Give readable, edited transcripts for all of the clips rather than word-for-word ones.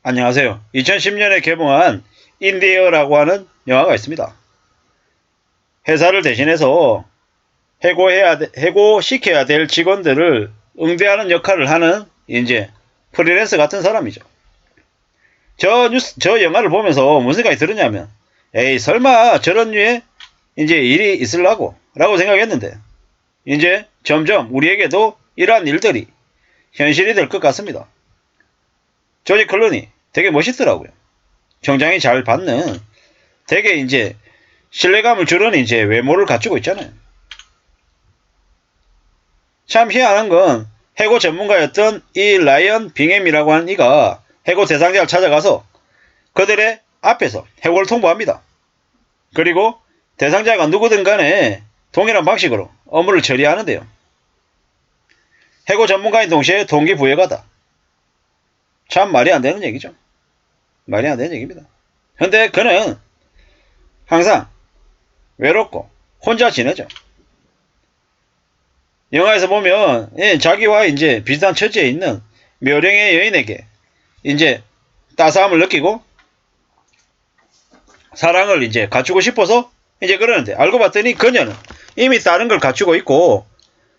안녕하세요. 2010년에 개봉한 인디어라고 하는 영화가 있습니다. 회사를 대신해서 해고시켜야 될 직원들을 응대하는 역할을 하는 이제 프리랜서 같은 사람이죠. 저 영화를 보면서 무슨 생각이 들었냐면, 에이, 설마 저런 류의 이제 일이 있을라고? 라고 생각했는데, 이제 점점 우리에게도 이러한 일들이 현실이 될 것 같습니다. 조지 클루니 되게 멋있더라고요. 정장이 잘 받는 되게 이제 신뢰감을 주는 이제 외모를 갖추고 있잖아요. 참 희한한 건 해고 전문가였던 이 라이언 빙햄이라고 하는 이가 해고 대상자를 찾아가서 그들의 앞에서 해고를 통보합니다. 그리고 대상자가 누구든 간에 동일한 방식으로 업무를 처리하는데요. 해고 전문가인 동시에 동기부여가다. 참 말이 안 되는 얘기죠. 말이 안 되는 얘기입니다. 근데 그는 항상 외롭고 혼자 지내죠. 영화에서 보면 자기와 이제 비슷한 처지에 있는 묘령의 여인에게 이제 따스함을 느끼고 사랑을 이제 갖추고 싶어서 이제 그러는데, 알고 봤더니 그녀는 이미 다른 걸 갖추고 있고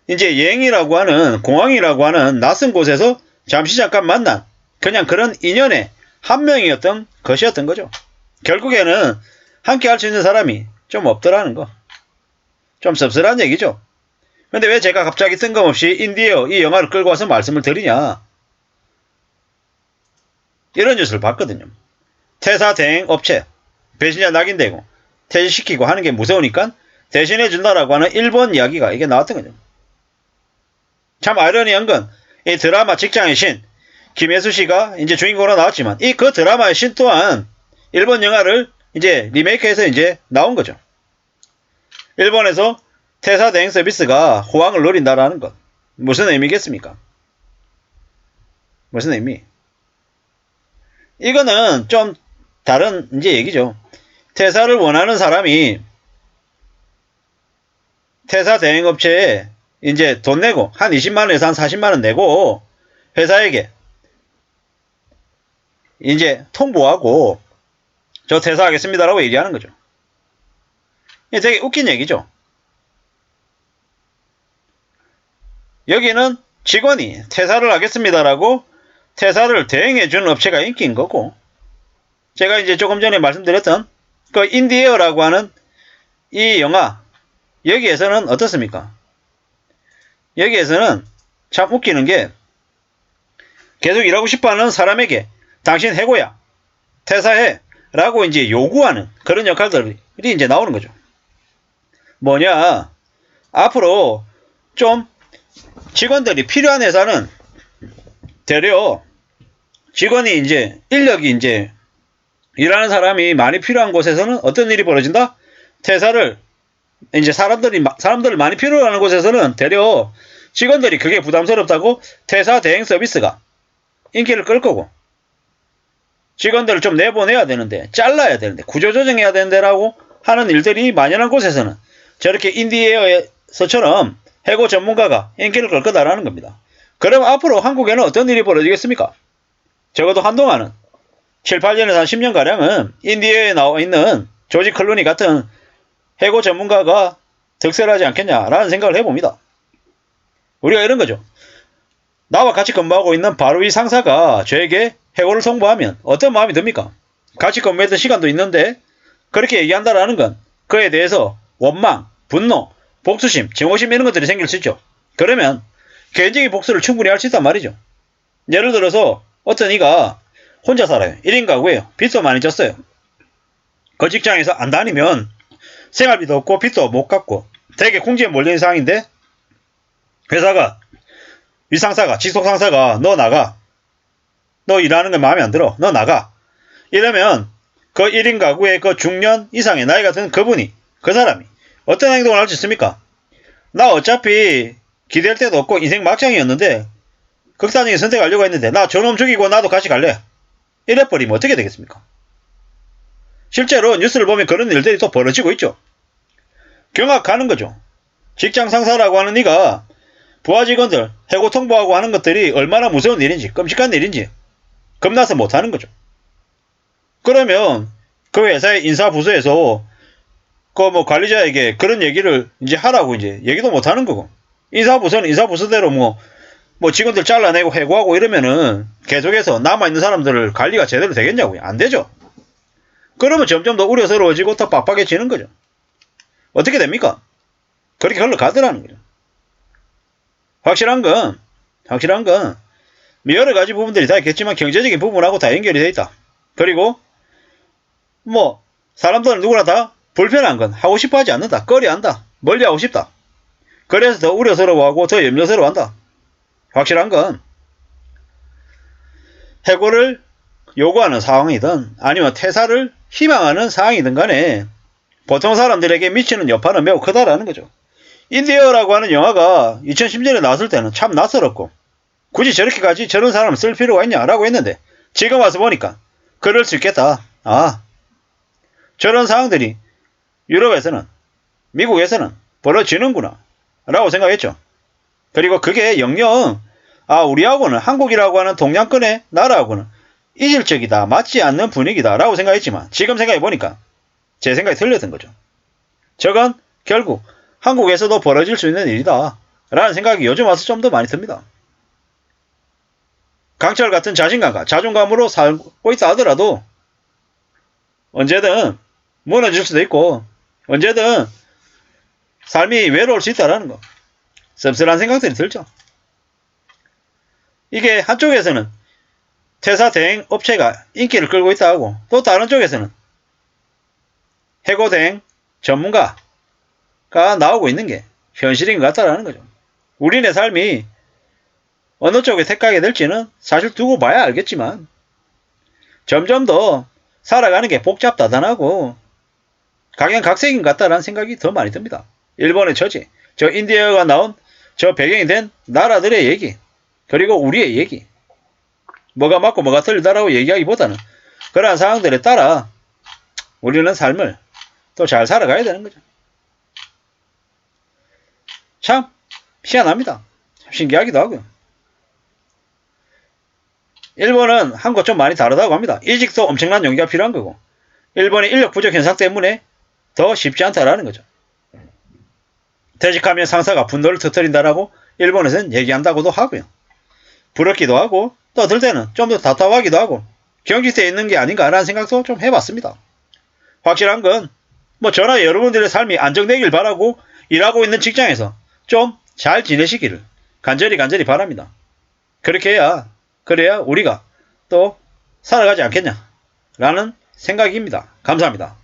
이제 여행이라고 하는, 공항이라고 하는 낯선 곳에서 잠깐 만난 그냥 그런 인연의 한 명이었던 것이었던 거죠. 결국에는 함께 할 수 있는 사람이 좀 없더라는 거. 좀 씁쓸한 얘기죠. 근데 왜 제가 갑자기 뜬금없이 인디어 이 영화를 끌고 와서 말씀을 드리냐. 이런 뉴스를 봤거든요. 퇴사 대행 업체 배신자 낙인되고 퇴직시키고 하는 게 무서우니까 대신해 준다라고 하는 일본 이야기가 이게 나왔던 거죠. 참 아이러니한 건 이 드라마 직장의 신 김혜수 씨가 이제 주인공으로 나왔지만 이 그 드라마의 신 또한 일본 영화를 이제 리메이크해서 이제 나온 거죠. 일본에서 퇴사 대행 서비스가 호황을 노린다라는 것. 무슨 의미겠습니까? 무슨 의미? 이거는 좀 다른 이제 얘기죠. 퇴사를 원하는 사람이 퇴사 대행업체에 이제 돈 내고 한 20만원에서 한 40만원 내고 회사에게 이제 통보하고 저 퇴사하겠습니다라고 얘기하는 거죠. 이게 되게 웃긴 얘기죠. 여기는 직원이 퇴사를 하겠습니다라고 퇴사를 대행해주는 업체가 인기인 거고, 제가 이제 조금 전에 말씀드렸던 그 인디에어라고 하는 이 영화, 여기에서는 어떻습니까? 여기에서는 참 웃기는 게 계속 일하고 싶어하는 사람에게 당신 해고야, 퇴사해 라고 이제 요구하는 그런 역할들이 이제 나오는 거죠. 뭐냐, 앞으로 좀 직원들이 필요한 회사는 되려 직원이 이제 인력이 이제 일하는 사람이 많이 필요한 곳에서는 어떤 일이 벌어진다? 퇴사를 이제 사람들을 많이 필요로 하는 곳에서는 되려 직원들이 그게 부담스럽다고 퇴사 대행 서비스가 인기를 끌 거고, 직원들을 좀 내보내야 되는데, 잘라야 되는데, 구조조정해야 되는데라고 하는 일들이 만연한 곳에서는 저렇게 인디에어에서처럼 해고 전문가가 인기를 끌 거다라는 겁니다. 그럼 앞으로 한국에는 어떤 일이 벌어지겠습니까? 적어도 한동안은 7, 8년에서 한 10년가량은 인디에어에 나와 있는 조지 클루니 같은 해고 전문가가 득세하지 않겠냐라는 생각을 해봅니다. 우리가 이런 거죠. 나와 같이 근무하고 있는 바로 이 상사가 저에게 해고를 통보하면 어떤 마음이 듭니까? 같이 근무했던 시간도 있는데 그렇게 얘기한다라는 건 그에 대해서 원망, 분노, 복수심, 증오심 이런 것들이 생길 수 있죠. 그러면 개인적인 복수를 충분히 할 수 있단 말이죠. 예를 들어서 어떤 이가 혼자 살아요. 1인 가구예요. 빚도 많이 졌어요. 그 직장에서 안 다니면 생활비도 없고 빚도 못 갚고 되게 궁지에 몰려있는 상황인데, 회사가, 윗상사가, 직속상사가 너 나가, 너 일하는 게 마음에 안 들어, 너 나가, 이러면 그 1인 가구의 그 중년 이상의 나이가 든 그분이, 그 사람이 어떤 행동을 할 수 있습니까? 나 어차피 기댈 데도 없고 인생 막장이었는데 극단적인 선택하려고 했는데 나 저놈 죽이고 나도 같이 갈래, 이래버리면 어떻게 되겠습니까? 실제로 뉴스를 보면 그런 일들이 또 벌어지고 있죠. 경악하는 거죠. 직장 상사라고 하는 이가 부하 직원들 해고 통보하고 하는 것들이 얼마나 무서운 일인지, 끔찍한 일인지 겁나서 못하는 거죠. 그러면 그 회사의 인사부서에서 그 뭐 관리자에게 그런 얘기를 이제 하라고 이제 얘기도 못하는 거고, 인사부서는 인사부서대로 뭐 직원들 잘라내고 해고하고 이러면은 계속해서 남아있는 사람들을 관리가 제대로 되겠냐고요. 안 되죠. 그러면 점점 더 우려스러워지고 더 빡빡해지는 거죠. 어떻게 됩니까? 그렇게 흘러가더라는 거죠. 확실한 건 여러 가지 부분들이 다 있겠지만 경제적인 부분하고 다 연결이 돼 있다. 그리고 뭐 사람들은 누구나 다 불편한 건 하고 싶어 하지 않는다. 꺼려한다. 멀리하고 싶다. 그래서 더 우려스러워하고 더 염려스러워한다. 확실한 건 해고를 요구하는 상황이든 아니면 퇴사를 희망하는 상황이든 간에 보통 사람들에게 미치는 여파는 매우 크다라는 거죠. 인디어라고 하는 영화가 2010년에 나왔을 때는 참 낯설었고 굳이 저렇게까지 저런 사람을 쓸 필요가 있냐라고 했는데 지금 와서 보니까 그럴 수 있겠다. 저런 상황들이 유럽에서는 미국에서는 벌어지는구나 라고 생각했죠. 그리고 그게 영영 우리하고는 한국이라고 하는 동양권의 나라하고는 이질적이다, 맞지 않는 분위기다 라고 생각했지만 지금 생각해보니까 제 생각이 틀렸던 거죠. 저건 결국 한국에서도 벌어질 수 있는 일이다 라는 생각이 요즘 와서 좀 더 많이 듭니다. 강철 같은 자신감과 자존감으로 살고 있다 하더라도 언제든 무너질 수도 있고 언제든 삶이 외로울 수 있다는 거. 씁쓸한 생각들이 들죠. 이게 한쪽에서는 퇴사 대행 업체가 인기를 끌고 있다 하고 또 다른 쪽에서는 해고 대행 전문가가 나오고 있는 게 현실인 것 같다라는 거죠. 우리네 삶이 어느 쪽에 택하게 될지는 사실 두고 봐야 알겠지만 점점 더 살아가는 게 복잡다단하고 각양각색인 것 같다라는 생각이 더 많이 듭니다. 일본의 처지, 저 인디어가 나온 저 배경이 된 나라들의 얘기, 그리고 우리의 얘기, 뭐가 맞고 뭐가 틀리다라고 얘기하기보다는 그러한 상황들에 따라 우리는 삶을 또 잘 살아가야 되는 거죠. 참 희한합니다. 신기하기도 하고요. 일본은 한국 좀 많이 다르다고 합니다. 이직도 엄청난 용기가 필요한 거고 일본의 인력 부족 현상 때문에 더 쉽지 않다라는 거죠. 퇴직하면 상사가 분노를 터뜨린다라고 일본에서는 얘기한다고도 하고요. 부럽기도 하고 또 어떨 때는 좀 더 답답하기도 하고 경직되어 있는 게 아닌가라는 생각도 좀 해봤습니다. 확실한 건 저나 여러분들의 삶이 안정되길 바라고 일하고 있는 직장에서 좀 잘 지내시기를 간절히 바랍니다. 그래야 우리가 또 살아가지 않겠냐 라는 생각입니다. 감사합니다.